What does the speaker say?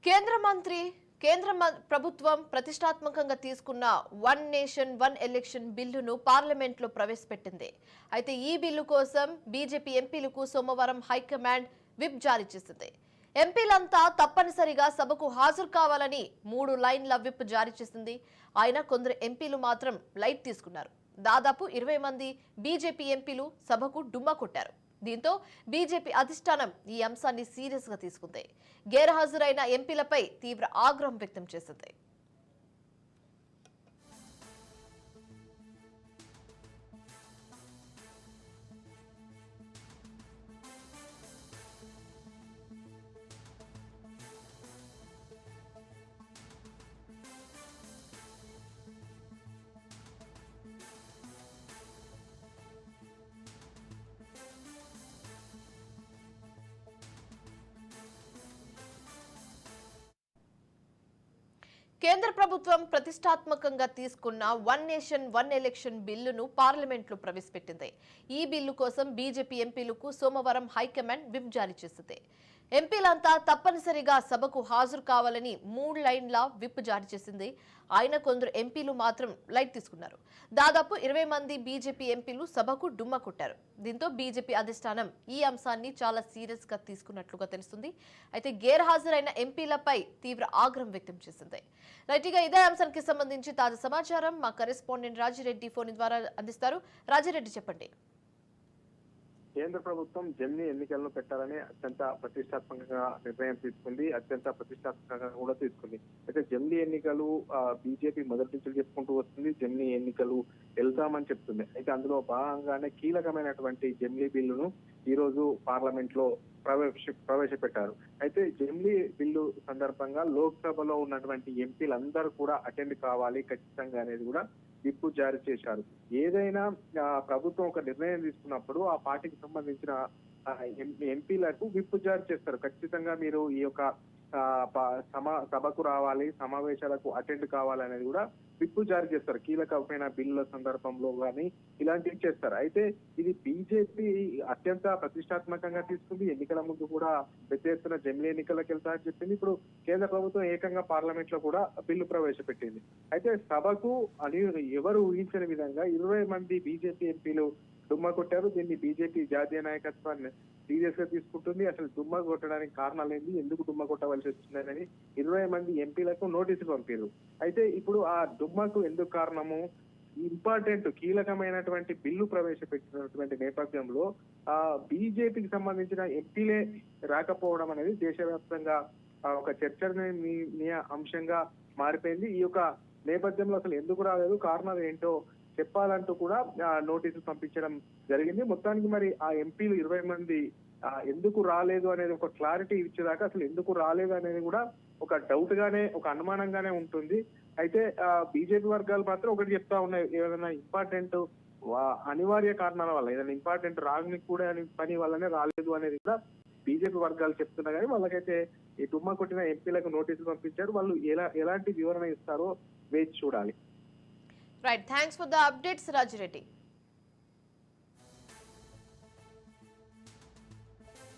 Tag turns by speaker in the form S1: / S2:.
S1: కేంద్ర ప్రభుత్వం ప్రతిష్టాత్మకంగా తీసుకున్న వన్ నేషన్ వన్ ఎలక్షన్ బిల్లును పార్లమెంట్లో ప్రవేశపెట్టింది. అయితే ఈ బిల్లు కోసం బీజేపీ ఎంపీలకు సోమవారం హైకమాండ్ విప్ జారీ చేసింది. ఎంపీలంతా తప్పనిసరిగా సభకు హాజరు కావాలని 3 లైన్ల విప్ జారీ చేసింది. ఆయన కొందరు ఎంపీలు మాత్రం లైట్ తీసుకున్నారు. దాదాపు 20 మంది బీజేపీ ఎంపీలు సభకు డుమ్మా కొట్టారు. దీంతో బీజేపీ అధిష్టానం ఈ అంశాన్ని సీరియస్ గా తీసుకుంది. గైర్హాజరైన ఎంపీలపై తీవ్ర ఆగ్రహం వ్యక్తం చేసింది. కేంద్ర ప్రభుత్వం ప్రతిష్టాత్మకంగా తీసుకున్న వన్ నేషన్ వన్ ఎలక్షన్ బిల్లును పార్లమెంట్లో ప్రవేశపెట్టింది. ఈ బిల్లు కోసం బీజేపీ ఎంపీలకు సోమవారం హైకమాండ్ విప్ జారీ చేసింది. ఎంపీలంతా తప్పనిసరిగా సభకు హాజరు కావాలని 3 లైన్ల విప్ జారీ చేసింది. ఆయన కొందరు ఎంపీలు మాత్రం లైట్ తీసుకున్నారు. దాదాపు 20 మంది బీజేపీ ఎంపీలు సభకు డుమ్మా కొట్టారు. దీంతో బీజేపీ అధిష్టానం ఈ అంశాన్ని చాలా సీరియస్ గా తీసుకున్నట్లుగా తెలుస్తుంది. అయితే గైర్హాజరైన ఎంపీలపై తీవ్ర ఆగ్రహం వ్యక్తం చేసింది. రైట్గా ఇదే అంశానికి సంబంధించి తాజా సమాచారం మా కరెస్పాండెంట్ రాజిరెడ్డి ఫోన్ ద్వారా అందిస్తారు. రాజిరెడ్డి, చెప్పండి.
S2: కేంద్ర ప్రభుత్వం జమిలీ ఎన్నికలను పెట్టాలని అత్యంత ప్రతిష్టాత్మకంగా నిర్ణయం తీసుకుంది. అత్యంత ప్రతిష్టాత్మకంగా కూడా తీసుకుంది. అయితే జమిలీ ఎన్నికలు బీజేపీ మొదటి నుంచి చెప్పుకుంటూ వస్తుంది. జమిలీ ఎన్నికలు వెళ్తామని చెప్తుంది. అయితే అందులో భాగంగానే కీలకమైనటువంటి జమిలీ బిల్లును ఈ రోజు పార్లమెంట్ లో ప్రవేశపెట్టారు. అయితే జమిలీ బిల్లు సందర్భంగా లోక్సభలో ఉన్నటువంటి ఎంపీలందరూ కూడా అటెండ్ కావాలి ఖచ్చితంగా అనేది కూడా విప్ జారీ చేశారు. ఏదైనా ప్రభుత్వం ఒక నిర్ణయం తీసుకున్నప్పుడు ఆ పార్టీకి సంబంధించిన ఎంపీలకు విప్ జారీ చేస్తారు. ఖచ్చితంగా మీరు ఈ యొక్క సభకు రావాలి, సమావేశాలకు అటెండ్ కావాలి అనేది కూడా విప్ జారీ చేస్తారు. కీలకమైన బిల్లుల సందర్భంలో కానీ ఇలాంటివి చేస్తారు. అయితే ఇది బీజేపీ అత్యంత ప్రతిష్టాత్మకంగా తీసుకుంది. ఎన్నికల ముందు కూడా పెద్ద ఎత్తున జమిలీ ఎన్నికలకు వెళ్తారని చెప్పింది. ఇప్పుడు కేంద్ర ప్రభుత్వం ఏకంగా పార్లమెంట్ లో కూడా బిల్లు ప్రవేశపెట్టింది. అయితే సభకు ఎవరు ఊహించని విధంగా 20 మంది బీజేపీ ఎంపీలు డుమ్మా కొట్టారు. దీన్ని బీజేపీ జాతీయ నాయకత్వాన్ని సీరియస్ గా తీసుకుంటుంది. అసలు డుమ్మా కొట్టడానికి కారణాలు ఏంటి, ఎందుకు డుమ్మా కొట్టవలసి వచ్చిందని 20 మంది ఎంపీలకు నోటీసులు పంపారు. అయితే ఇప్పుడు ఆ డుమ్మాకు ఎందుకు కారణము, ఇంపార్టెంట్ కీలకమైనటువంటి బిల్లు ప్రవేశపెట్టినటువంటి నేపథ్యంలో బీజేపీకి సంబంధించిన ఎంపీలే రాకపోవడం అనేది దేశవ్యాప్తంగా ఒక చర్చనీయ అంశంగా మారిపోయింది. ఈ యొక్క నేపథ్యంలో అసలు ఎందుకు రాలేదు, కారణాలు ఏంటో చెప్పాలంటూ కూడా నోటీసులు పంపించడం జరిగింది. మొత్తానికి మరి ఆ ఎంపీలు 20 మంది ఎందుకు రాలేదు అనేది ఒక క్లారిటీ ఇచ్చేదాకా అసలు ఎందుకు రాలేదు అనేది కూడా ఒక డౌట్ గానే, ఒక అనుమానంగానే ఉంటుంది. అయితే బీజేపీ వర్గాలు మాత్రం ఒకటి చెప్తా ఉన్నాయి, ఏదైనా ఇంపార్టెంట్ అనివార్య కారణాల వల్ల, ఏదైనా ఇంపార్టెంట్ రాని కూడా పని వల్లనే రాలేదు అనేది కూడా బీజేపీ వర్గాలు చెప్తున్నా కానీ వాళ్ళకైతే ఈ డుమ్మా కొట్టిన ఎంపీలకు నోటీసులు పంపించారు. వాళ్ళు ఎలాంటి వివరణ ఇస్తారో వేచి చూడాలి.
S1: Right, thanks for the updates Rajireddy.